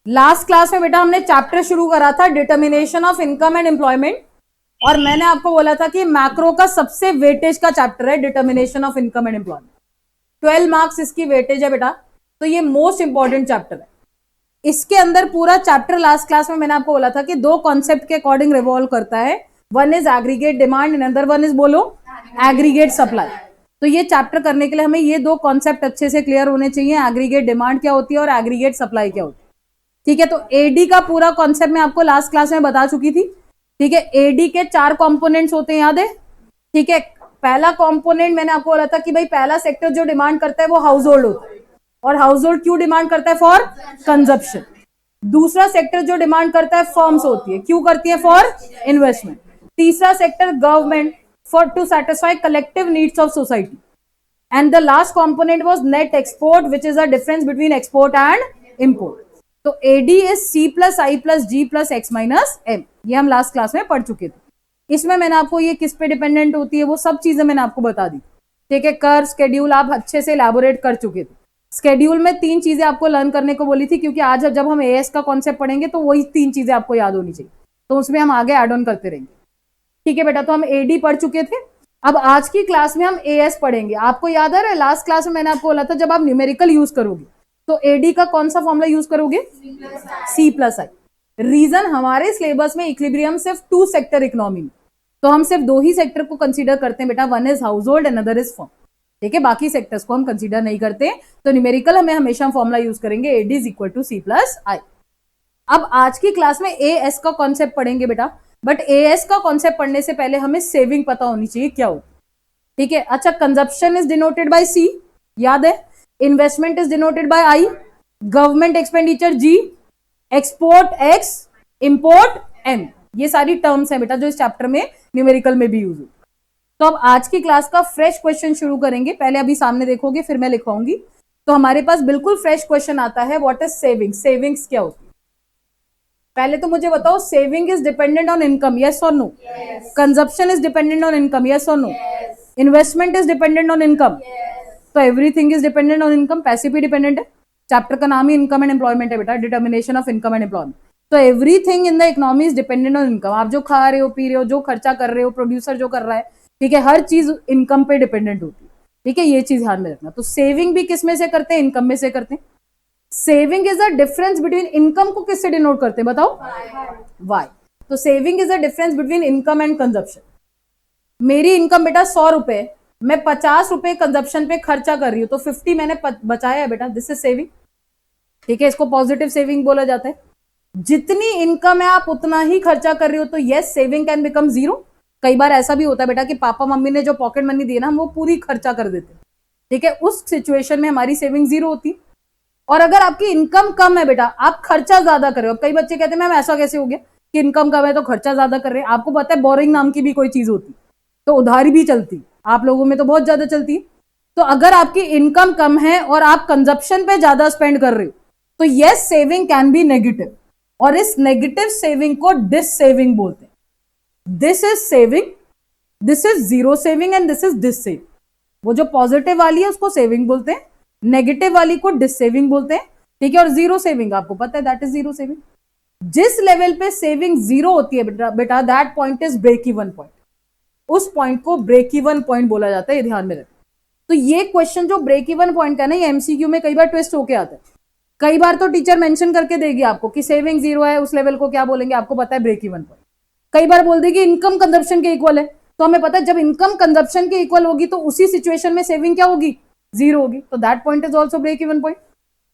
Last class में बेटा हमने चैप्टर शुरू करा था determination of income and employment, और मैंने आपको बोला था कि मैक्रो का सबसे वेटेज का चैप्टर है determination of income and employment. 12 marks इसकी वेटेज है बेटा, तो ये मोस्ट इंपॉर्टेंट चैप्टर है। इसके अंदर पूरा चैप्टर लास्ट क्लास में मैंने आपको बोला था कि दो कॉन्सेप्ट के अकॉर्डिंग रिवॉल्व करता है, one is aggregate demand and other one is बोलो एग्रीगेट सप्लाई। तो ये चैप्टर करने के लिए हमें ये दो कॉन्सेप्ट अच्छे से क्लियर होने चाहिए, एग्रीगेट डिमांड क्या होती है और एग्रीगेट सप्लाई क्या होती है। ठीक है, तो एडी का पूरा कॉन्सेप्ट मैं आपको लास्ट क्लास में बता चुकी थी। ठीक है, एडी के 4 कंपोनेंट्स होते हैं, याद है? ठीक है, पहला कंपोनेंट मैंने आपको बोला था कि भाई पहला सेक्टर जो डिमांड करता है वो हाउस होल्ड होता है, और हाउस होल्ड क्यों डिमांड करता है? For consumption. दूसरा सेक्टर जो डिमांड करता है फर्म्स होती है, क्यों करती है? For investment. तीसरा sector government, for to satisfy collective needs of society. And the last component was net export, which is the difference between export and import. तो AD is C plus I plus G plus X minus M, ये हम last class में पढ़ चुके थे। इसमें मैंने आपको ये किस पे डिपेंडेंट होती है वो सब चीजें मैंने आपको बता दी। ठीक है, कर स्केड्यूल आप अच्छे से एलैबोरेट कर चुके थे। स्केड्यूल में 3 चीजें आपको लर्न करने को बोली थी, क्योंकि आज जब हम एएस का कॉन्सेप्ट पढ़ेंगे तो वही 3 चीजें आपको याद होनी चाहिए, तो उसमें हम आगे एड ऑन करते रहेंगे। ठीक है बेटा, तो हम एडी पढ़ चुके थे। अब आज की क्लास में हम एएस पढ़ेंगे। आपको याद आ रहा है लास्ट क्लास में मैंने आपको बोला था जब आप न्यूमेरिकल यूज करोगे तो एडी का कौन सा फॉर्मूला यूज करोगे? सी प्लस आई। रीजन, हमारे सिलेबस में इक्विलिब्रियम सिर्फ 2 सेक्टर इकोनॉमी में, तो हम सिर्फ 2 ही सेक्टर को कंसीडर करते हैं बेटा, one is house hold and other is firm. ठीक है, बाकी सेक्टर्स को हम कंसीडर नहीं करते, तो न्यूमेरिकल हमें हमेशा फॉर्मूला यूज करेंगे AD is equal to C plus I. अब आज की क्लास में एएस का कॉन्सेप्ट पढ़ेंगे बेटा, बट एएस का कॉन्सेप्ट पढ़ने से पहले हमें सेविंग पता होनी चाहिए क्या हो। ठीक है, अच्छा, consumption is denoted by C, याद है? Investment is denoted by I, government expenditure G, export X, import M. ये सारी टर्म्स हैं बेटा जो इस चैप्टर में न्यूमेरिकल में भी यूज होती। तो अब आज की क्लास का फ्रेश क्वेश्चन शुरू करेंगे। पहले अभी सामने देखोगे फिर मैं लिखवाऊंगी। तो हमारे पास बिल्कुल फ्रेश क्वेश्चन आता है, व्हाट इज सेविंग? सेविंग्स क्या होती है? पहले तो मुझे बताओ, saving is dependent on income, yes और no? Consumption is dependent on income, yes और no? Investment is dependent on income, तो everything is dependent on income. पैसे भी डिपेंडेंट है, चैप्टर का नाम ही इनकम एंड एम्प्लॉयमेंट है बेटा, determination of income and employment. तो everything in the economy is dependent on income. आप जो खा रहे हो, पी रहे हो, जो खर्चा कर रहे हो, प्रोड्यूसर जो कर रहा है, ठीक है, हर चीज इनकम पे डिपेंडेंट होती है। ठीक है, ये चीज ध्यान में रखना। तो सेविंग भी किस में से करते हैं? इनकम में से करते हैं। Saving is the difference between, income को किससे डिनोट करते हैं बताओ? वाई। तो saving is the difference between income and consumption. मेरी इनकम बेटा 100 रुपए, मैं 50 रुपए कंजप्शन पे खर्चा कर रही हूं, तो 50 मैंने बचाया है बेटा, दिस इज सेविंग। ठीक है, इसको पॉजिटिव सेविंग बोला जाता है। जितनी इनकम है आप उतना ही खर्चा कर रहे हो, तो yes, saving can become zero. कई बार ऐसा भी होता है बेटा कि पापा मम्मी ने जो पॉकेट मनी दी ना, हम वो पूरी खर्चा कर देते हैं। ठीक है, उस सिचुएशन में हमारी सेविंग जीरो होती है। और अगर आपकी इनकम कम है बेटा, आप खर्चा ज्यादा कर रहे हो। कई बच्चे कहते हैं मैम ऐसा कैसे हो गया कि इनकम कम है तो खर्चा ज्यादा कर रहे हैं। आपको पता है बोरिंग नाम की भी कोई चीज होती, तो उधारी भी चलती, आप लोगों में तो बहुत ज्यादा चलती है। तो अगर आपकी इनकम कम है और आप कंजप्शन पे ज्यादा स्पेंड कर रहे हो, तो yes, saving can be negative, और इस नेगेटिव सेविंग को डिस सेविंग बोलते हैं। This is saving, this is zero saving and this is dissaving. वो जो पॉजिटिव वाली है उसको सेविंग बोलते हैं, नेगेटिव वाली को डिस सेविंग बोलते हैं। ठीक है, और जीरो सेविंग आपको पता है दैट इज जीरो सेविंग। जिस लेवल पे सेविंग जीरो होती है बेटा, that point is break even point. उस पॉइंट को ब्रेक इवन पॉइंट बोला जाता है, ये ध्यान में रखें। तो ये क्वेश्चन जो ब्रेक इवन पॉइंट का ना, ये एमसीक्यू में कई बार ट्विस्ट होके आता है। कई बार तो टीचर मेंशन करके देगी आपको कि सेविंग जीरो है, उस लेवल को क्या बोलेंगे आपको पता है, ब्रेक इवन पॉइंट। कई बार बोल देगी इनकम कंजप्शन के इक्वल है, तो हमें पता है जब इनकम कंजप्शन के इक्वल होगी तो उसी सिचुएशन में सेविंग क्या होगी? जीरो होगी, तो that point is also break even point.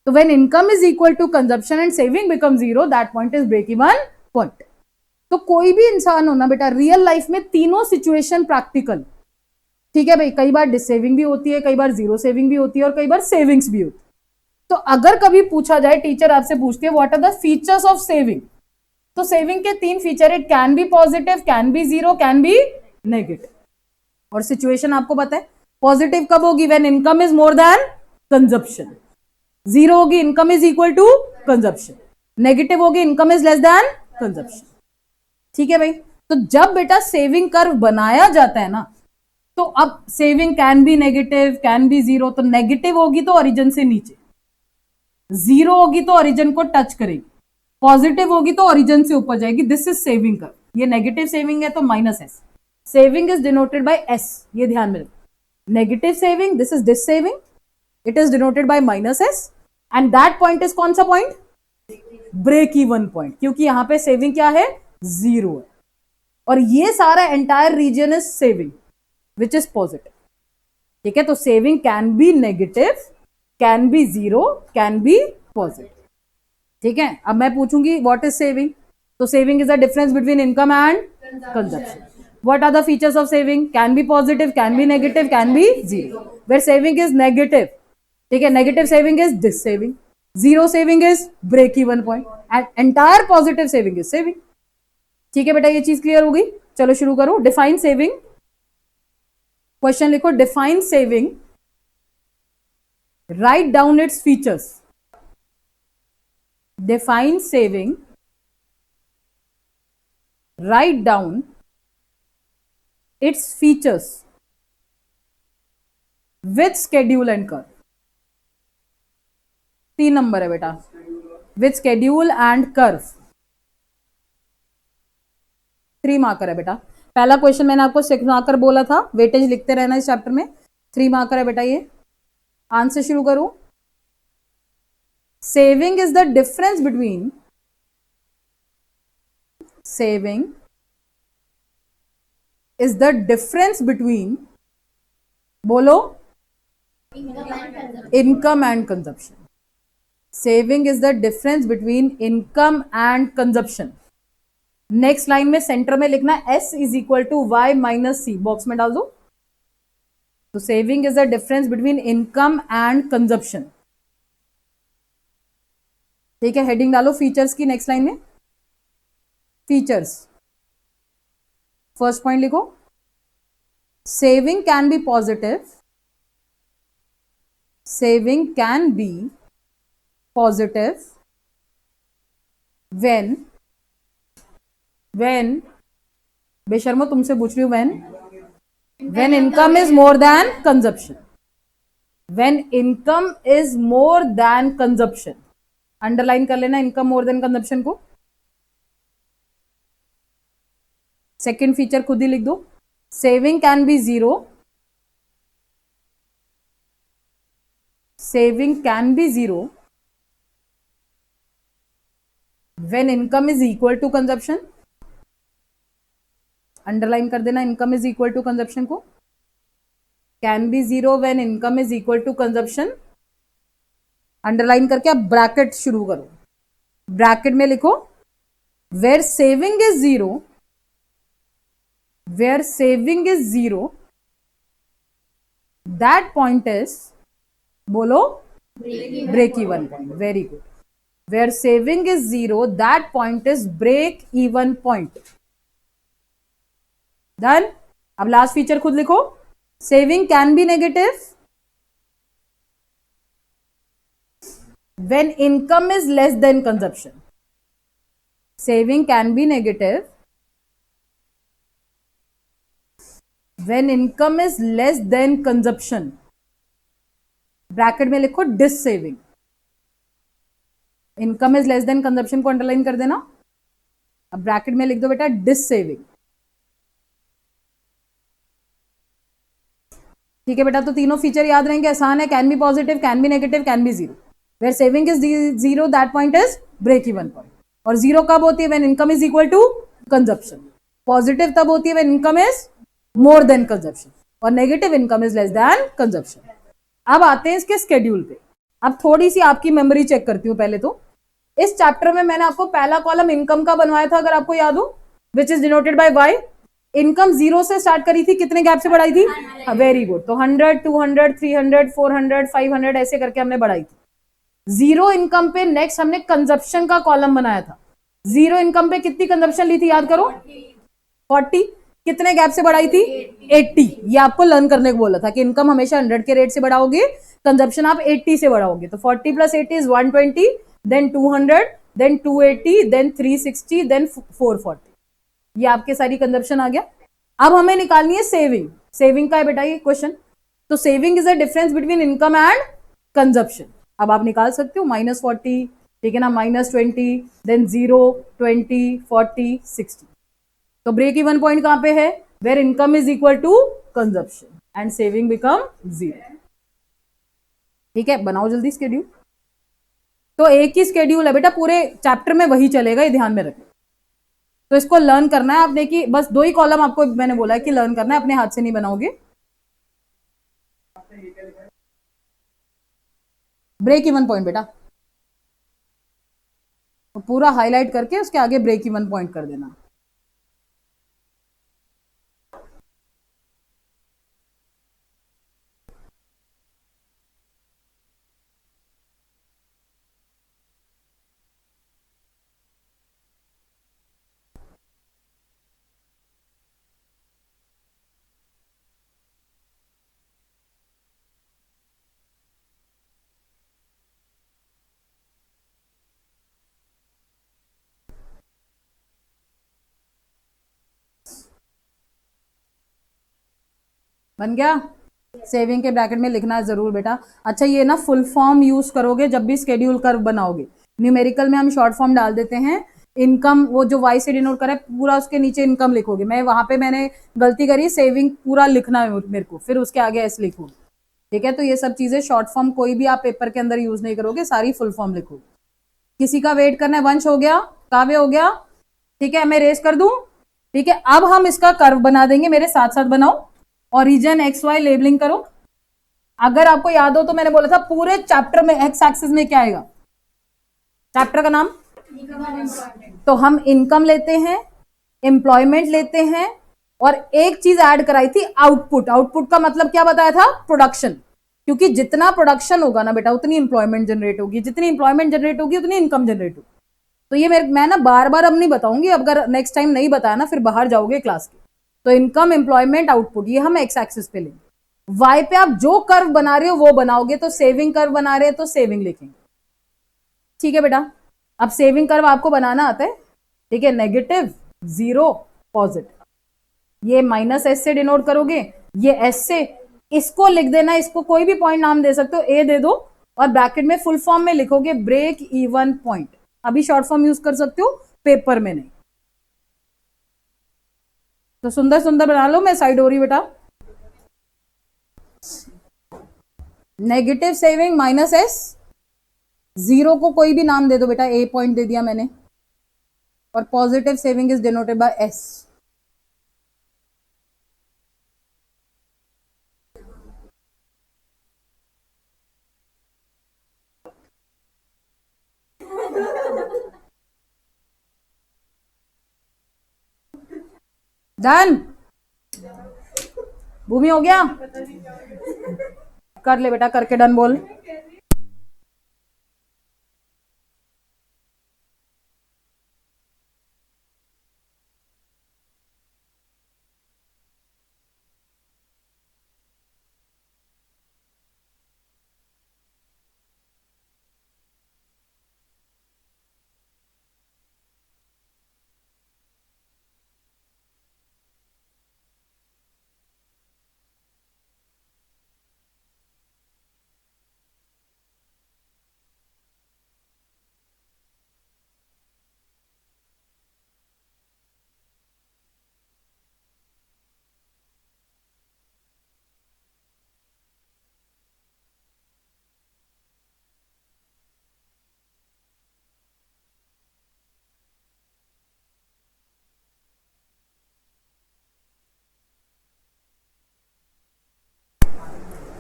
तो when income is equal to consumption and saving become zero, that point is break even point. तो कोई भी इंसान हो ना बेटा, रियल लाइफ में तीनों सिचुएशन प्रैक्टिकल। ठीक है भाई, कई बार डिसेविंग भी होती है, कई बार जीरो सेविंग भी होती है, और कई बार सेविंग्स भी होती है। तो अगर कभी पूछा जाए, टीचर आपसे पूछती है what are the features of saving, तो सेविंग के 3 feature, it can be positive, can be zero, can be negative. और सिचुएशन आपको पता है, पॉजिटिव कब होगी? When income is more than consumption. Zero होगी income is equal to consumption. Negative होगी income is less than consumption. ठीक है भाई, तो जब बेटा सेविंग कर्व बनाया जाता है ना, तो अब saving can be negative, can be zero, तो नेगेटिव होगी तो ओरिजिन से नीचे, जीरो होगी तो ओरिजिन को टच करेगी, पॉजिटिव होगी तो ओरिजिन से ऊपर जाएगी, दिस इज सेविंग कर्व। ये नेगेटिव सेविंग है तो minus S, saving is denoted by S, ये ध्यान में रखो। Negative saving, this is this saving, it is denoted bye minus S, and that point is कौन सा पॉइंट? ब्रेक इवन पॉइंट, क्योंकि यहां पे सेविंग क्या है? जीरो है, और ये सारा entire region is saving which is positive. ठीक है, तो saving can be negative, can be zero, can be positive. ठीक है, अब मैं पूछूंगी व्हाट इज सेविंग, तो saving is the difference between income and consumption. What are the features of saving? Can be positive, can be negative, can be zero. Where saving is negative, ठीक है, negative saving is dissaving, zero saving is break even point, and entire positive saving is saving. ठीक है बेटा, ये चीज clear हो गई? चलो शुरू करो। डिफाइन सेविंग, क्वेश्चन लिखो, define saving, write down its features. Define saving, write down its features with schedule and curve. 3 number है बेटा, with schedule and curve, 3 marker है बेटा। पहला क्वेश्चन मैंने आपको 6 मार्कर बोला था, वेटेज लिखते रहना इस चैप्टर में, 3 मार्कर है बेटा ये। आंसर शुरू करूं। Saving is the difference between, saving is the difference between, बोलो, income and consumption. Saving is the difference between income and consumption. Next line में सेंटर में लिखना S is equal to Y minus C, box में डाल दो। तो saving is the difference between income and consumption. ठीक है, हेडिंग डालो फीचर्स की नेक्स्ट लाइन में। फीचर्स, फर्स्ट पॉइंट लिखो, saving can be positive, saving can be positive when बेशर्मो तुमसे पूछ रही हूं, when income is more than consumption, when income is more than consumption, underline कर लेना इनकम मोर देन कंजप्शन को। Second feature खुद ही लिख दो, saving can be zero, saving can be zero when income is equal to consumption, underline कर देना income is equal to consumption को। Can be zero when income is equal to consumption, underline करके अब bracket शुरू करो। Bracket में लिखो, where saving is zero, where saving is zero, that point is, बोलो, break even point. Very good, where saving is zero, that point is break even point. Done. अब last feature खुद लिखो, saving can be negative when income is less than consumption, saving can be negative when income is less than consumption। Bracket में लिखो dissaving, income is less than consumption को underline कर देना। अब bracket में लिख दो बेटा डिस सेविंग। ठीक है बेटा, तो तीनों फीचर याद रहेंगे, आसान है। Can be positive, can be negative, can be zero. Where saving is zero, that point is break even point. और जीरो कब होती है? When income is equal to consumption. Positive तब होती है when income is more than consumption, और negative income is less than consumption. अब आते हैं इसके स्केड्यूल पे। अब थोड़ी सी आपकी मेमोरी चेक करती हूँ। पहले तो इस चैप्टर में मैंने आपको पहला कॉलम इनकम का बनवाया था, अगर आपको याद हो, which is denoted by Y. Income zero से स्टार्ट करी थी, कितने गैप से बढ़ाई थी? Very good. तो 100, 200, 300, 400, 500 ऐसे करके हमने बढ़ाई थी। जीरो इनकम पे नेक्स्ट हमने कंजप्शन का कॉलम बनाया था। जीरो इनकम पे कितनी कंजप्शन ली थी, याद करो? 40। कितने गैप से बढ़ाई थी? 80। ये आपको लर्न करने को बोला था कि इनकम हमेशा 100 के रेट से बढ़ाओगे, कंजप्शन आप 80 से बढ़ाओगे। तो 40 + 80 is 120, then 200, then 280, then 360, then 440। ये आपके सारी कंजप्शन आ गया। अब हमें निकालनी है सेविंग। सेविंग का है बेटा ये क्वेश्चन। तो saving is the difference between income and consumption. अब आप निकाल सकते हो -40, ठीक है ना, -20, देन 0, 20, 40, 60। तो ब्रेक इवन पॉइंट कहां पे है? Where income is equal to consumption and saving become 0। ठीक है, बनाओ जल्दी स्केड्यूल। तो एक ही स्केड्यूल है बेटा, पूरे चैप्टर में वही चलेगा, ये ध्यान में रखें। तो इसको लर्न करना है आपने, कि बस 2 ही कॉलम आपको मैंने बोला है कि लर्न करना है, अपने हाथ से नहीं बनाओगे। ब्रेक इवन पॉइंट बेटा, तो पूरा हाईलाइट करके उसके आगे ब्रेक इवन पॉइंट कर देना। बन गया? सेविंग के ब्रैकेट में लिखना है जरूर बेटा। अच्छा, ये ना फुल फॉर्म यूज करोगे जब भी स्केड्यूल कर्व बनाओगे। न्यूमेरिकल में हम शॉर्ट फॉर्म डाल देते हैं। इनकम वो जो वाई से डिनोट करा है पूरा, उसके नीचे इनकम लिखोगे। मैं वहां पे मैंने गलती करी, सेविंग पूरा लिखना है मेरे को, फिर उसके आगे एस लिखोगे। ठीक है, तो ये सब चीजें शॉर्ट फॉर्म कोई भी आप पेपर के अंदर यूज नहीं करोगे, सारी फुल फॉर्म लिखोगे। किसी का वेट करना है? वंश हो गया, काव्य हो गया, ठीक है, मैं रेस कर दूं। ठीक है, अब हम इसका कर्व बना देंगे, मेरे साथ साथ बनाओ। ओरिजिन एक्स वाई लेबलिंग करो। अगर आपको याद हो तो मैंने बोला था पूरे चैप्टर में एक्स एक्सिस में क्या आएगा? चैप्टर का नाम? तो हम इनकम लेते हैं, एम्प्लॉयमेंट लेते हैं, और एक चीज ऐड कराई थी, आउटपुट। आउटपुट का मतलब क्या बताया था? प्रोडक्शन। क्योंकि जितना प्रोडक्शन होगा ना बेटा, उतनी इंप्लॉयमेंट जनरेट होगी, जितनी इंप्लॉयमेंट जनरेट होगी उतनी इनकम जनरेट होगी। तो ये मैं ना बार बार अब नहीं बताऊंगी, अगर नेक्स्ट टाइम नहीं बताया ना फिर बाहर जाओगे क्लास के। तो इनकम, एम्प्लॉयमेंट, आउटपुट, ये हम एक्स एक्सिस पे लेंगे। वाई पे आप जो कर्व बना रहे हो वो बनाओगे, तो सेविंग कर्व बना रहे हैं तो सेविंग लिखेंगे। ठीक है बेटा, अब सेविंग कर्व आपको बनाना आता है। ठीक है, नेगेटिव, 0, पॉजिटिव। ये -s से डिनोट करोगे, ये s से। इसको लिख देना, इसको कोई भी पॉइंट नाम दे सकते हो, a दे दो, और ब्रैकेट में फुल फॉर्म में लिखोगे ब्रेक इवन पॉइंट। अभी शॉर्ट फॉर्म यूज कर सकते हो, पेपर में नहीं। तो सुंदर सुंदर बना लो, मैं साइड हो रही बेटा। नेगेटिव सेविंग -s, 0 को कोई भी नाम दे दो बेटा, a पॉइंट दे दिया मैंने, और positive saving is denoted by s। Done? Bhumi हो गया? कर ले बेटा, करके डन बोल।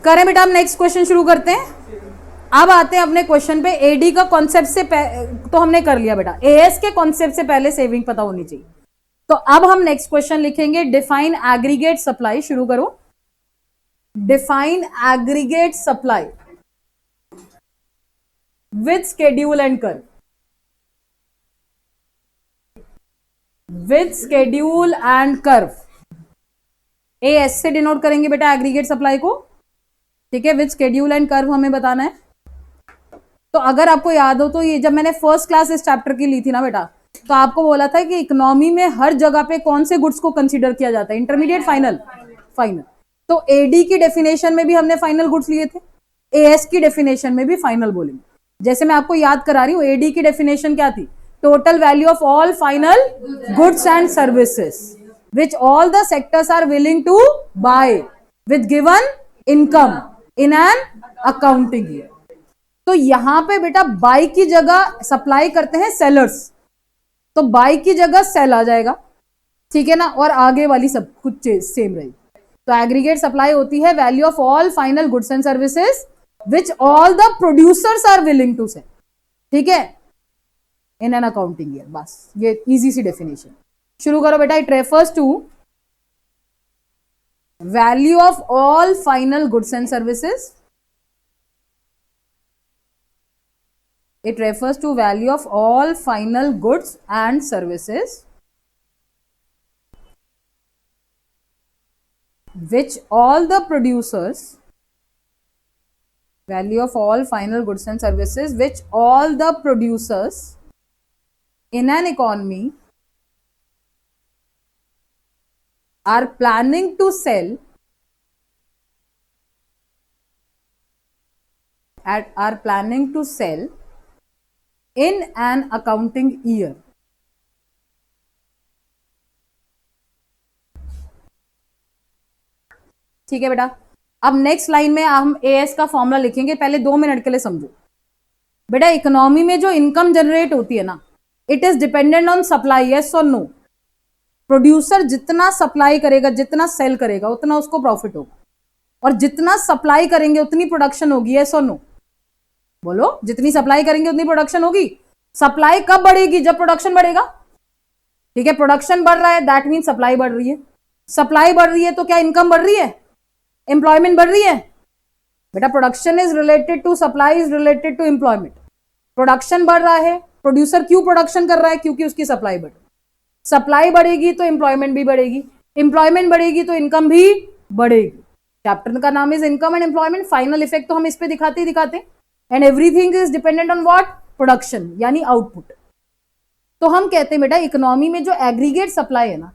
करें बेटा, हम नेक्स्ट क्वेश्चन शुरू करते हैं। अब आते हैं अपने क्वेश्चन पे। एडी का कॉन्सेप्ट से तो हमने कर लिया बेटा, एएस के कॉन्सेप्ट से पहले सेविंग पता होनी चाहिए। तो अब हम नेक्स्ट क्वेश्चन लिखेंगे, डिफाइन एग्रीगेट सप्लाई। शुरू करो। Define aggregate supply with schedule and curve. With schedule and curve, as से डिनोट करेंगे बेटा एग्रीगेट सप्लाई को। ठीक है, विथ स्केड्यूल एंड कर्व हमें बताना है। तो अगर आपको याद हो तो ये जब मैंने फर्स्ट क्लास इस चैप्टर की ली थी ना बेटा, तो आपको बोला था कि इकोनॉमी में हर जगह पे कौन से गुड्स को कंसीडर किया जाता है, इंटरमीडिएट, फाइनल। फाइनल। तो एडी की डेफिनेशन में भी हमने फाइनल गुड्स लिए थे। एएस की डेफिनेशन में भी फाइनल बोलेंगे। जैसे मैं आपको याद करा रही हूं, एडी की डेफिनेशन क्या थी? Total value of all final goods and services which all the sectors are willing to buy with given income in an accounting year. तो यहां पे बेटा बाय की जगह सप्लाई करते हैं सेलर्स, तो बाय की जगह सेल आ जाएगा, ठीक है ना, और आगे वाली सब कुछ सेम रहेगी। तो एग्रीगेट सप्लाई होती है value of all final goods and services which all the producers are willing to sell, ठीक है, इन एन अकाउंटिंग ईयर। बस ये इजी सी डेफिनेशन। शुरू करो बेटा। It refers to value of all final goods and services, it refers to value of all final goods and services which all the producers, value of all final goods and services which all the producers in an economy are planning to sell in an accounting year। ठीक है बेटा। अब next line में हम as का formula लिखेंगे, पहले 2 minute के लिए समझो बेटा। इकोनॉमी में जो इनकम जनरेट होती है ना, it is dependent on supply, yes और नो। प्रोड्यूसर जितना सप्लाई करेगा, जितना सेल करेगा, उतना उसको प्रॉफिट होगा, और जितना सप्लाई करेंगे उतनी प्रोडक्शन होगी, यस और नो। बोलो, जितनी सप्लाई करेंगे उतनी प्रोडक्शन होगी। सप्लाई कब बढ़ेगी? जब प्रोडक्शन बढ़ेगा, ठीक है। प्रोडक्शन बढ़ रहा है दैट मीन सप्लाई बढ़ रही है, सप्लाई बढ़ रही है तो क्या इनकम बढ़ रही है, एम्प्लॉयमेंट बढ़ रही है। बेटा production is related to supply, is related to employment. Production बढ़ रहा है, प्रोड्यूसर क्यों प्रोडक्शन कर रहा है? क्योंकि उसकी सप्लाई बढ़ रही है। सप्लाई बढ़ेगी तो एम्प्लॉयमेंट भी बढ़ेगी, एम्प्लॉयमेंट बढ़ेगी तो इनकम भी बढ़ेगी। चैप्टर का नाम is income and employment. Final effect तो हम इस पे दिखाते ही दिखाते। And everything is dependent on what? Production यानी आउटपुट। तो हम कहते हैं बेटा इकोनॉमी में जो एग्रीगेट सप्लाई है ना,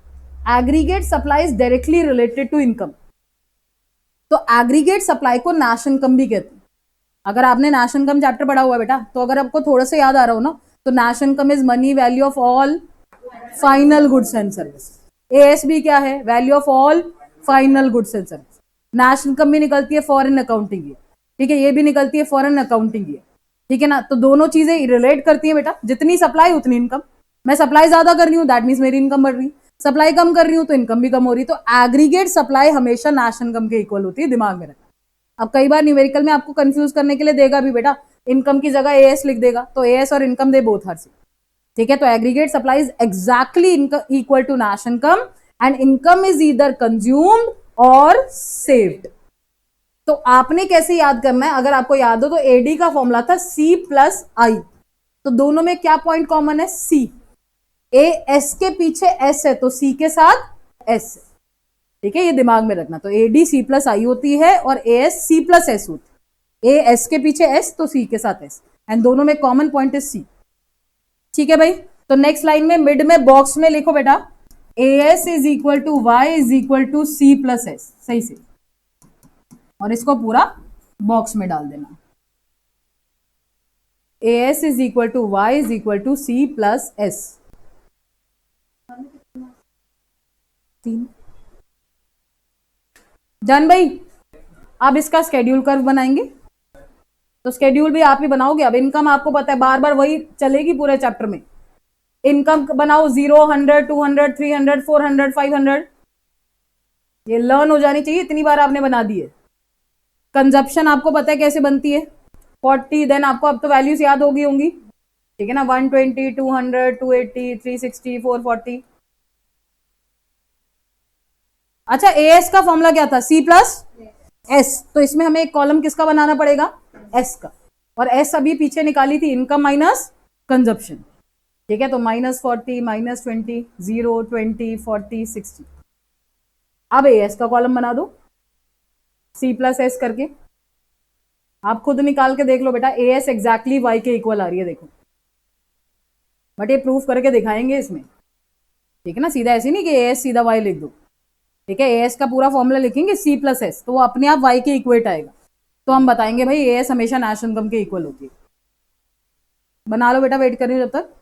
aggregate supply is directly related to income. तो एग्रीगेट सप्लाई को नैश इनकम भी कहते हैं। अगर आपने नैश इनकम चैप्टर पढ़ा हुआ है बेटा, तो अगर आपको थोड़ा सा याद आ रहा हो ना, तो Nash income is money value of all final goods and service. ASB क्या है? Value of all final goods and service. Nash income भी निकलती है फॉरेन अकाउंटिंग ईयर, ठीक है, ये भी निकलती है फॉरेन अकाउंटिंग ईयर, ठीक है ना। तो दोनों चीजें रिलेट करती है बेटा। जितनी सप्लाई उतनी इनकम। मैं सप्लाई ज्यादा कर रही हूँ दैट मीन्स मेरी इनकम बढ़ रही, सप्लाई कम कर रही हूँ तो इनकम भी कम हो रही। तो एग्रीगेट सप्लाई हमेशा नैश इनकम के इक्वल होती है, दिमाग में रखना। अब कई बार न्यूमेरिकल में आपको कंफ्यूज करने के लिए देगा भी बेटा, इनकम की जगह एएस लिख देगा, तो एएस और income they both are same, ठीक है। तो aggregate supply is exactly equal to नैश income and income is either consumed और सेव्ड। तो आपने कैसे याद करना है? अगर आपको याद हो तो एडी का फॉर्मूला था सी प्लस आई। तो दोनों में क्या पॉइंट कॉमन है? सी। ए एस के पीछे एस है तो सी के साथ एस है, ठीक है, ये दिमाग में रखना। तो एडी सी प्लस आई होती है और A S C plus S होती है। ए एस के पीछे एस तो सी के साथ एस, एंड दोनों में कॉमन पॉइंट इज सी, ठीक है भाई। तो नेक्स्ट लाइन में मिड में बॉक्स में लिखो बेटा, A S is equal to Y is equal to C plus S, सही से, और इसको पूरा बॉक्स में डाल देना। A S is equal to Y is equal to C plus S. Done भाई। अब इसका स्केड्यूल कर्व बनाएंगे। तो स्केड्यूल भी आप ही बनाओगे। अब इनकम आपको पता है बार बार वही चलेगी पूरे चैप्टर में। इनकम बनाओ 0, 100, 200, 300, 400, 500, ये लर्न हो जानी चाहिए, इतनी बार आपने बना दी है। कंजप्शन आपको पता है कैसे बनती है, 40, देन आपको अब तो वैल्यूज याद होगी होंगी, ठीक है ना, 120, 200, 280, 360, 440। अच्छा, एएस का फॉर्मूला क्या था? C plus S. तो इसमें हमें एक कॉलम किसका बनाना पड़ेगा? एस का। और एस अभी पीछे निकाली थी, इनकम माइनस कंजप्शन, ठीक है। तो -40, -20, 0, 20, 40, 60। अब एएस का कॉलम बना दो सी प्लस एस करके। आप खुद निकाल के देख लो बेटा, एएस एग्जैक्टली वाई के इक्वल आ रही है, देखो। बट ये प्रूफ करके दिखाएंगे इसमें, ठीक है ना। सीधा ऐसे नहीं कि एएस सीधा वाई लिख दो, ठीक है। एएस का पूरा फॉर्मूला लिखेंगे सी प्लस एस, तो वो अपने आप वाई के इक्वेट आएगा। तो हम बताएंगे भाई एएस हमेशा नेशनल इनकम के इक्वल होती है। बना लो बेटा, वेट कर रही हूँ जब तक।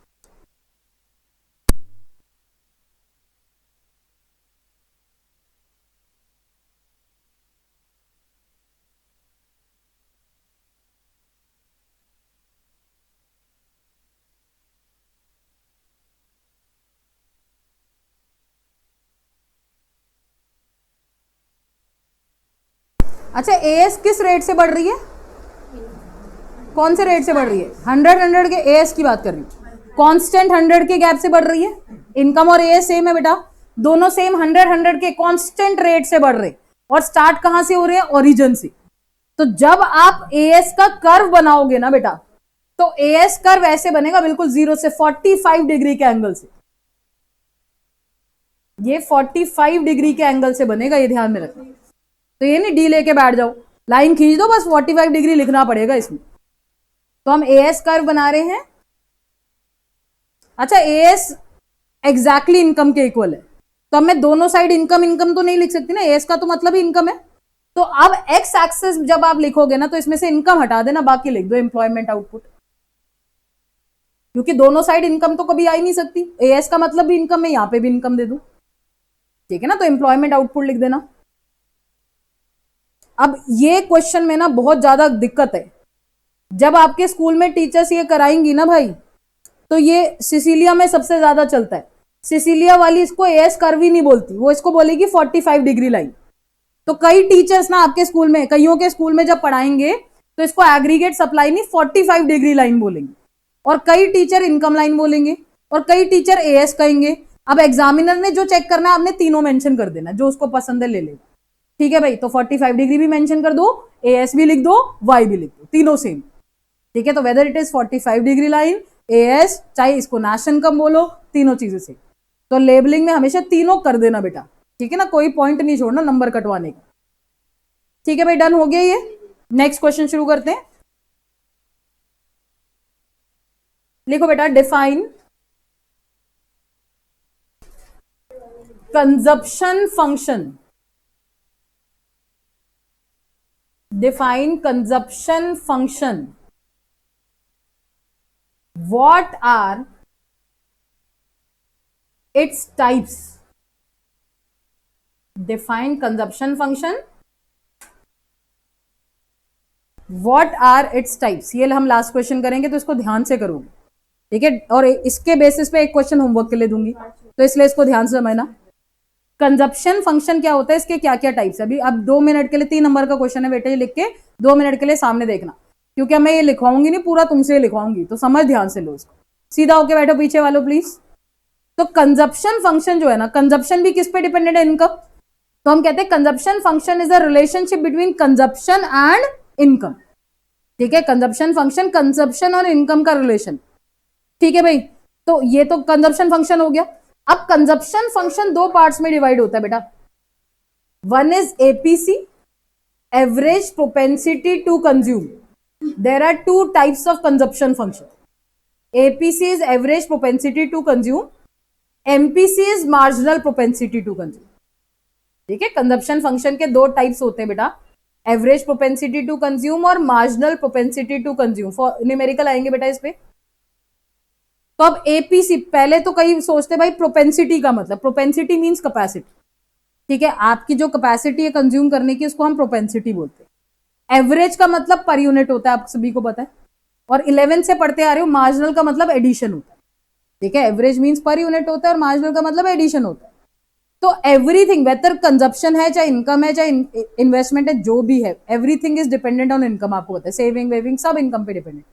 अच्छा, एएस किस रेट से बढ़ रही है? कौन से रेट से बढ़ रही है? 100 के एएस की बात कर रही हूँ। कांस्टेंट 100 के गैप से बढ़ रही है। इनकम और एएस सेम है बेटा, दोनों सेम 100 के कांस्टेंट रेट से बढ़ रहे। और स्टार्ट कहां से हो रहे हैं? ओरिजिन से। तो जब आप एएस का कर्व बनाओगे ना बेटा, तो एएस कर्व ऐसे बनेगा बिल्कुल 0 से 45 डिग्री के एंगल से। ये 45 डिग्री के एंगल से बनेगा, ये ध्यान में रखना। तो ये नहीं डी लेके बैठ जाओ, लाइन खींच दो, बस 45 डिग्री लिखना पड़ेगा इसमें। तो हम एएस कर्व बना रहे हैं। अच्छा, एएस एग्जैक्टली इनकम के इक्वल है, तो अब मैं दोनों साइड इनकम इनकम तो नहीं लिख सकती ना, एएस का तो मतलब ही इनकम है। तो अब एक्स एक्सिस जब आप लिखोगे ना, तो इसमें से इनकम हटा देना, बाकी लिख दो एम्प्लॉयमेंट आउटपुट, क्योंकि दोनों साइड इनकम तो कभी आ ही नहीं सकती। एएस का मतलब भी इनकम है, यहां पे भी इनकम दे दूं, ठीक है ना। तो एम्प्लॉयमेंट आउटपुट लिख देना। अब ये क्वेश्चन में ना बहुत ज्यादा दिक्कत है, जब आपके स्कूल में टीचर्स ये कराएंगी ना भाई, तो ये सिसिलिया में सबसे ज्यादा चलता है। सिसिलिया वाली इसको एएस कर्व ही नहीं बोलती, वो इसको बोलेगी 45 डिग्री लाइन। तो कई टीचर्स ना आपके स्कूल में, कईयों के स्कूल में जब पढ़ाएंगे, तो इसको एग्रीगेट सप्लाई नहीं 45 डिग्री लाइन बोलेंगे, और कई टीचर इनकम लाइन बोलेंगे, और कई टीचर एएस कहेंगे। अब एग्जामिनर ने जो चेक करना है, आपने तीनों मेंशन कर देना, जो उसको पसंद है ले लेगा, ठीक है भाई। तो 45 डिग्री भी मेंशन कर दो, एएस भी लिख दो, वाई भी लिख दो, तीनों सेम, ठीक है। तो whether it is 45 degree line, as, चाहे इसको नेशनल इनकम बोलो, तीनों चीजें सेम। तो लेबलिंग में हमेशा तीनों कर देना बेटा, ठीक है ना, कोई पॉइंट नहीं छोड़ना नंबर कटवाने का, ठीक है भाई। डन हो गया ये। नेक्स्ट क्वेश्चन शुरू करते हैं। लिखो बेटा, define consumption function. Define consumption function. What are its types? Define consumption function. What are its types? ये हम लास्ट क्वेश्चन करेंगे, तो इसको ध्यान से करोगे, ठीक है। और इसके बेसिस पे एक क्वेश्चन होमवर्क के लिए दूंगी, तो इसलिए इसको ध्यान से समझना। कंजप्शन फंक्शन क्या होता है, इसके क्या क्या टाइप्स है। अभी अब 2 मिनट के लिए 3 नंबर का क्वेश्चन है बेटे, लिख के 2 मिनट के लिए सामने देखना, क्योंकि मैं ये लिखवाऊंगी नहीं पूरा, तुमसे लिखवाऊंगी, तो समझ ध्यान से लो इसको। सीधा होके बैठो पीछे वालों प्लीज। तो कंजप्शन फंक्शन जो है ना, कंजप्शन भी किस पे डिपेंडेंट है? इनकम। तो हम कहते हैं consumption function is a relationship between consumption and income, ठीक है। कंजप्शन फंक्शन कंजप्शन और इनकम का रिलेशन, ठीक है भाई। तो ये तो कंजप्शन फंक्शन हो गया। अब कंजप्शन फंक्शन 2 पार्ट्स में डिवाइड होता है बेटा। One is APC, average propensity to consume. There are 2 types of consumption function. APC is average propensity to consume, MPC is marginal propensity to consume, ठीक है। Consumption function के 2 types होते हैं बेटा, एवरेज प्रोपेंसिटी टू कंज्यूम और marginal propensity to consume. Numerical आएंगे बेटा इस पे। तो अब एपीसी, पहले तो कई सोचते भाई प्रोपेंसिटी का मतलब, प्रोपेंसिटी मींस कैपेसिटी, ठीक है। आपकी जो कैपेसिटी है कंज्यूम करने की, उसको हम प्रोपेंसिटी बोलते हैं। एवरेज का मतलब पर यूनिट होता है, आप सभी को पता है, और 11 से पढ़ते आ रहे हो। मार्जिनल का मतलब एडिशन होता है, ठीक है। एवरेज मींस पर यूनिट होता है, और मार्जिनल का मतलब एडिशन होता है। तो एवरीथिंग, वेदर कंजप्शन है, चाहे इनकम है, चाहे इन्वेस्टमेंट है, जो भी है, everything is dependent on income. आपको पता है सेविंग वेविंग सब इनकम पे डिपेंडेंट।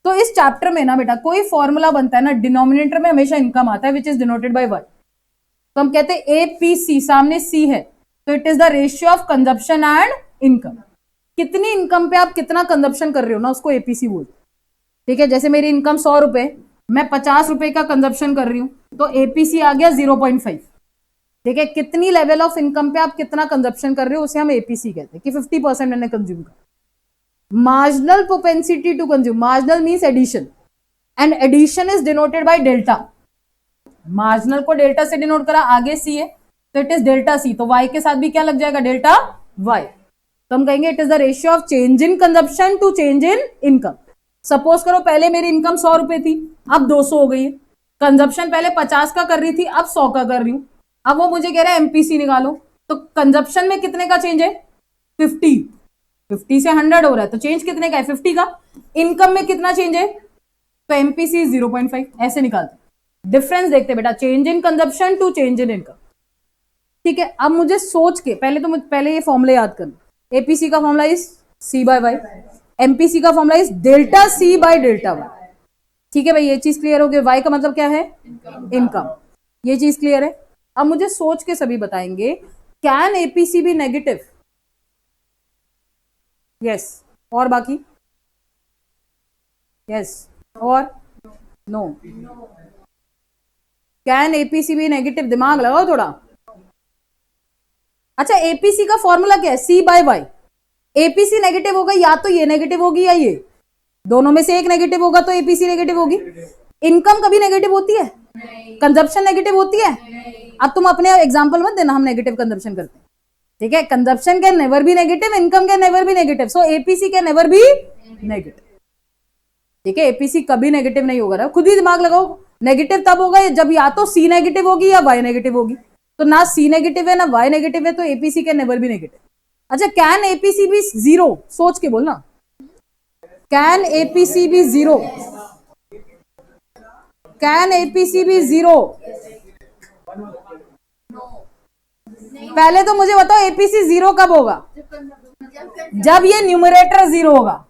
तो इस चैप्टर में ना बेटा कोई फॉर्मूला बनता है ना, डिनोमिनेटर में हमेशा इनकम आता है, विच इज डिनोटेड बाय वर्ड। तो हम कहते हैं एपीसी, सामने सी है, तो it is the ratio of consumption and income. कितनी इनकम पे आप कितना कंजप्शन कर रहे हो ना, उसको एपीसी बोलते हैं, ठीक है। जैसे मेरी इनकम 100 रुपए, मैं 50 रुपए का कंजप्शन कर रही हूं, तो एपीसी आ गया 0.5, ठीक है। कितनी लेवल ऑफ इनकम पे आप कितना कंजप्शन कर रहे हो, उसे हम एपीसी कहते हैं, कि 50% मैंने कंज्यूम कर। Marginal propensity to consume, marginal means addition, and addition is denoted by delta. Marginal को डेल्टा से डिनोट करा, आगे सी है, तो इट इज डेल्टा सी। तो वाई के साथ भी क्या लग जाएगा? Delta Y. तो हम कहेंगे it is the ratio of change in consumption to change in income. Suppose करो पहले मेरी इनकम 100 रुपए थी, अब 200 हो गई है। कंजप्शन पहले 50 का कर रही थी, अब 100 का कर रही हूं। अब वो मुझे कह रहा है एमपीसी निकालो, तो कंजप्शन में कितने का चेंज है? 50। 50 से 100 हो रहा है, तो चेंज कितने का है? 50 का। इनकम में कितना चेंज है? तो एमपीसी 0.5। ऐसे निकालते, डिफरेंस देखते बेटा, change in consumption to change in income. ठीक है, अब मुझे सोच के पहले ये फॉर्मूले याद करना। एपीसी का formula is C by Y, MPC का formula is delta C by delta Y. ठीक है भाई, ये चीज क्लियर हो गई। वाई का मतलब क्या है? इनकम। ये चीज क्लियर है। अब मुझे सोच के सभी बताएंगे, can APC be negative? Yes, और बाकी? यस और no. Can APC be negative? दिमाग लगाओ थोड़ा। अच्छा, एपीसी का फॉर्मूला क्या है? C by Y. APC negative होगा, या तो ये नेगेटिव होगी या ये, दोनों में से एक नेगेटिव होगा तो एपीसी नेगेटिव होगी। इनकम कभी नेगेटिव होती है? कंजप्शन नेगेटिव होती है? अब तुम अपने एग्जांपल मत देना हम नेगेटिव कंजप्शन करते हैं। ठीक है, consumption can never be negative, income can never be negative, so APC can never be negative. ठीक है, एपीसी कभी नेगेटिव नहीं होगा। खुद ही दिमाग लगाओ, नेगेटिव तब होगा जब या तो सी नेगेटिव होगी या वाई नेगेटिव होगी। तो ना सी नेगेटिव है ना वाई नेगेटिव है, तो APC can never be negative. अच्छा, कैन एपीसी बी जीरो? सोच के बोलना, can APC be zero? Can APC be zero? पहले तो मुझे बताओ एपीसी जीरो कब होगा? जब ये न्यूमरेटर जीरो होगा।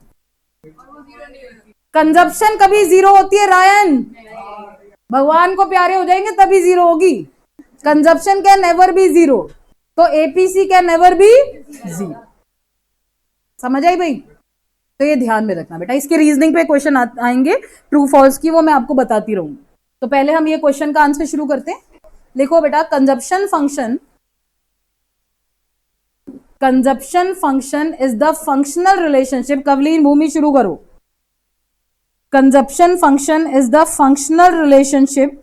कंजप्शन कभी जीरो होती है रायन? भगवान को प्यारे हो जाएंगे तभी जीरो होगी। Consumption can never be zero, तो APC can never be zero. समझ आई भाई? तो ये ध्यान में रखना बेटा, इसके रीजनिंग पे क्वेश्चन आएंगे ट्रू फॉल्स की, वो मैं आपको बताती रहूंगी। तो पहले हम ये क्वेश्चन का आंसर शुरू करते हैं। लिखो बेटा, consumption function is the functional relationship. Kavleen Bhumi शुरू करो। Consumption function is the functional relationship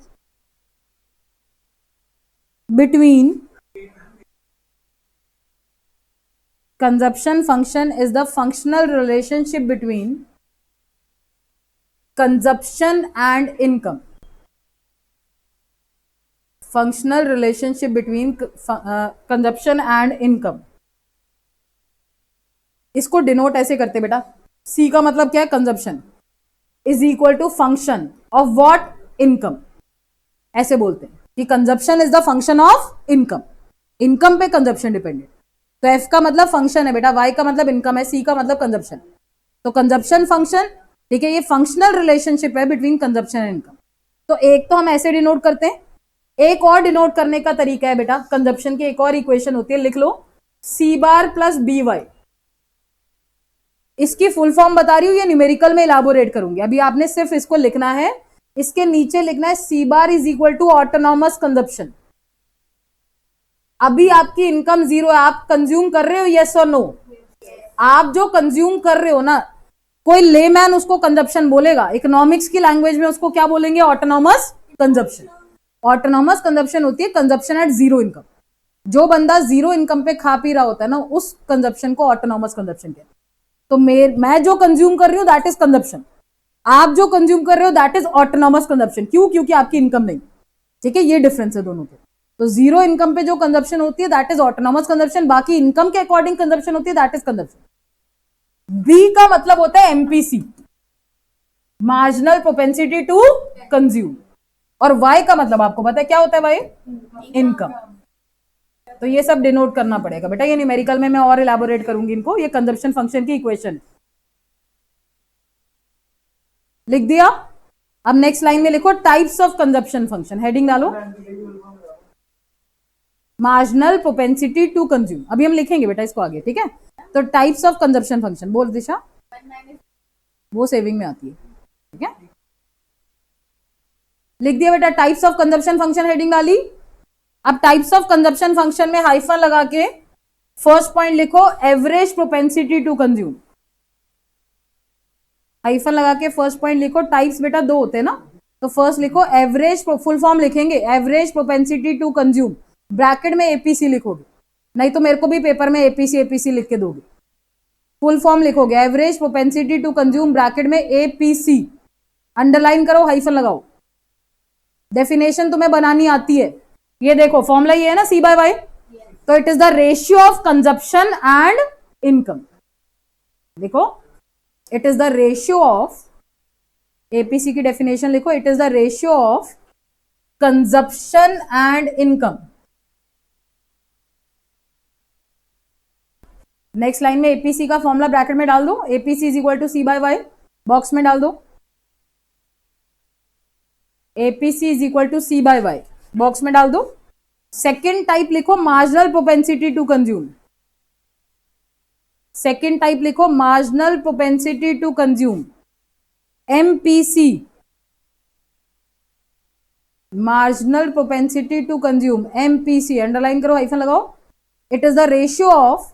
between consumption function is the functional relationship between consumption and income. Functional relationship between consumption and income. इसको denote ऐसे करते बेटा, सी का मतलब क्या है? Consumption is equal to function of what? Income. ऐसे बोलते हैं कि consumption is the function of income, income पे कंजप्शन डिपेंडेंट। तो एफ का मतलब फंक्शन है बेटा, वाई का मतलब इनकम है, सी का मतलब कंजप्शन। तो कंजप्शन फंक्शन, ठीक है, ये फंक्शनल रिलेशनशिप है बिटवीन कंजप्शन एंड इनकम। तो एक तो हम ऐसे डिनोट करते हैं, एक और डिनोट करने का तरीका है बेटा, कंजप्शन की एक और इक्वेशन होती है, लिख लो सी बार प्लस बी वाई। इसकी फुल फॉर्म बता रही हूं, ये न्यूमेरिकल में इलाबोरेट करूंगी, अभी आपने सिर्फ इसको लिखना है। इसके नीचे लिखना है C bar is equal to autonomous consumption. अभी आपकी इनकम जीरो है, आप कंज्यूम कर रहे हो, यस और नो? आप जो कंज्यूम कर रहे हो ना, कोई लेमैन उसको कंजप्शन बोलेगा, इकोनॉमिक्स की लैंग्वेज में उसको क्या बोलेंगे? Autonomous consumption. ऑटोनॉमस कंजप्शन होती है कंजप्शन एट जीरो इनकम। जो बंदा जीरो इनकम पे खा पी रहा होता है ना, उस कंजप्शन को ऑटोनॉमस कंजप्शन कहते हैं। तो मैं जो कंज्यूम कर रही हूं दैट इज कंजप्शन, आप जो कंज्यूम कर रहे हो दैट इज ऑटोनॉमस कंजप्शन। क्यों? क्योंकि आपकी इनकम नहीं। ठीक है, ये डिफरेंस है दोनों के। तो जीरो इनकम पे जो कंजप्शन होती है दैट इज ऑटोनॉमस कंजप्शन, बाकी इनकम के अकॉर्डिंग कंजप्शन होती है दैट इज कंजप्शन। बी का मतलब होता है MPC, marginal propensity to consume, और वाई का मतलब आपको पता है क्या होता है? Y income. तो ये सब डिनोट करना पड़ेगा बेटा, ये न्यूमेरिकल में मैं और इलाबोरेट करूंगी इनको। ये कंजप्शन फंक्शन की इक्वेशन लिख दिया। अब नेक्स्ट लाइन में लिखो types of consumption function, heading डालो मार्जिनल प्रोपेंसिटी टू कंज्यूम। अभी हम लिखेंगे बेटा इसको आगे, ठीक है? तो टाइप्स ऑफ कंजप्शन फंक्शन, बोल दिशा, वो सेविंग में आती है, ठीक है? लिख दिया बेटा types of consumption function, heading डाली। अब टाइप्स ऑफ कंजप्शन फंक्शन में हाइफन लगा के फर्स्ट पॉइंट लिखो average propensity to consume. Hyphen लगा के फर्स्ट पॉइंट लिखो। टाइप्स बेटा दो होते हैं ना, तो फर्स्ट लिखो एवरेज, फुल फॉर्म लिखेंगे average propensity to consume, bracket में एपीसी लिखोगे, नहीं तो मेरे को भी पेपर में एपीसी लिख के दोगे। फुल फॉर्म लिखोगे average propensity to consume, bracket में एपीसी, अंडरलाइन करो, हाइफन लगाओ। डेफिनेशन तुम्हें बनानी आती है। ये देखो फॉर्मूला ये है ना, सी बाय वाई, तो it is the ratio of consumption and income. देखो it is the ratio of, APC की डेफिनेशन लिखो, it is the ratio of consumption and income. Next line में एपीसी का फॉर्मूला ब्रैकेट में डाल दो, APC is equal to C by Y, box में डाल दो, APC is equal to C by Y, box में डाल दो। सेकेंड टाइप लिखो marginal propensity to consume, second type लिखो marginal propensity to consume, MPC, marginal propensity to consume, MPC, underline करो, hyphen लगाओ। It is the ratio of,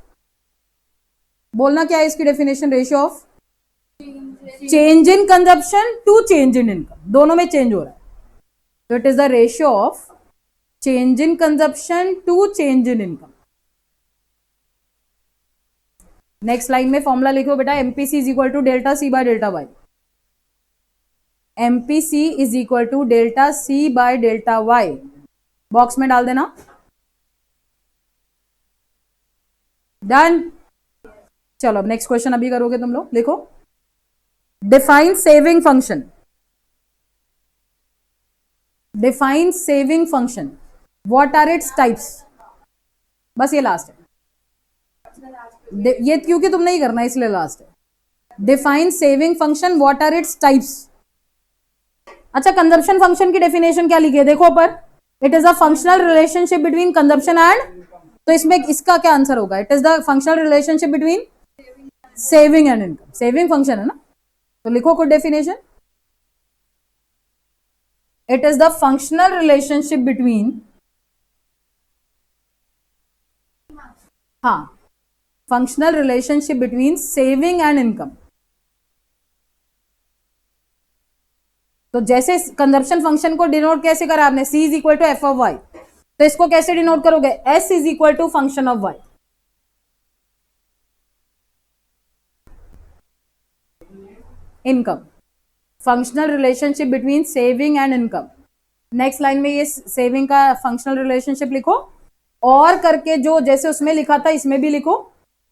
बोलना क्या है इसकी definition, ratio of change in consumption to change in income, दोनों में change हो रहा है, तो it is the ratio of change in consumption to change in income. Next line में फॉर्मूला लिखो बेटा, MPC is equal to delta C by delta Y, MPC is equal to delta C by delta Y, box में डाल देना। Done. चलो अब next question अभी करोगे तुम लोग, लिखो define saving function, define saving function, what are its types, बस ये लास्ट है, ये क्योंकि तुम नहीं करना इसलिए लास्ट है। Define saving function, what are its types. अच्छा कंजप्शन फंक्शन की डेफिनेशन क्या लिखी है, देखो पर, it is a functional relationship between consumption and, तो इसमें इसका क्या आंसर होगा, it is the functional relationship between saving and income, saving function है ना, तो लिखो कुछ definition, it is the functional relationship between, हाँ, functional relationship between saving and income. तो जैसे कंजप्शन फंक्शन को डिनोट कैसे करा आपने, C is equal to F of Y, तो इसको कैसे डिनोट करोगे, S is equal to function of Y. Income, functional relationship between saving and income. Next line में ये सेविंग का फंक्शनल रिलेशनशिप लिखो, और करके जो जैसे उसमें लिखा था इसमें भी लिखो।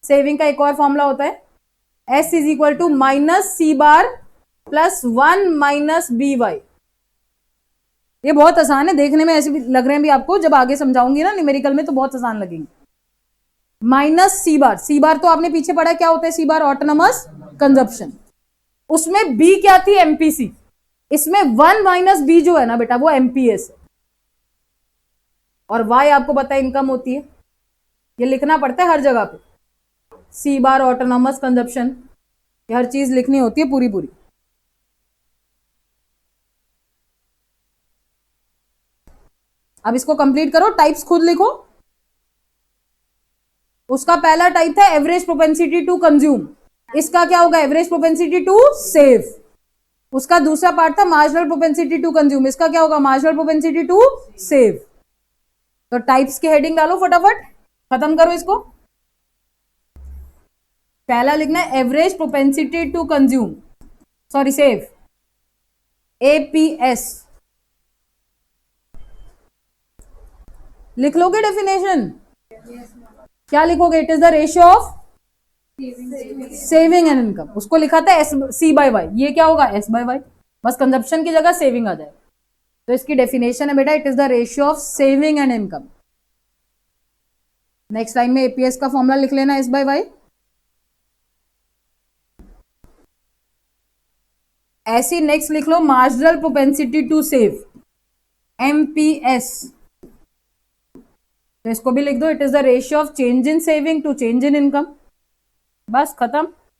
सेविंग का एक और फॉर्मूला होता है, S is equal to minus C bar plus 1 minus B Y. ये बहुत आसान है, देखने में ऐसे भी लग रहे हैं भी आपको, जब आगे समझाऊंगी ना न्यूमेरिकल में तो बहुत आसान लगेंगे। माइनस सी बार, सी बार तो आपने पीछे पढ़ा क्या होता है, सी बार ऑटोनमस कंजप्शन, उसमें बी क्या थी, एमपीसी, इसमें 1 माइनस बी जो है ना बेटा वो एमपीएस है, और वाई आपको पता है इनकम होती है, ये लिखना पड़ता है हर जगह पे, सी बार ऑटोनॉमस कंजप्शन, ये हर चीज लिखनी होती है पूरी पूरी। अब इसको कंप्लीट करो, टाइप्स खुद लिखो। उसका पहला टाइप था एवरेज प्रोपेंसिटी टू कंज्यूम, इसका क्या होगा, एवरेज प्रोपेंसिटी टू सेव। उसका दूसरा पार्ट था मार्जिनल प्रोपेंसिटी टू कंज्यूम, इसका क्या होगा, मार्जिनल प्रोपेंसिटी टू सेव। तो टाइप्स की हेडिंग डालो फटाफट, खत्म करो इसको। पहला लिखना है average propensity to consume, sorry save, APS. लिख लोगे डेफिनेशन, क्या लिखोगे, it is the ratio of saving and income, उसको लिखा था एस सी बाय वाई, ये क्या होगा एस बाय वाई, बस कंजप्शन की जगह सेविंग आ जाए, तो इसकी डेफिनेशन है बेटा it is the ratio of saving and income. Next line में एपीएस का फॉर्मूला लिख लेना, एस बाय वाई। ऐसी नेक्स्ट लिख लो marginal propensity to save, MPS, तो इसको भी लिख दो, it is the ratio of change in saving to change in income, बस खत्म।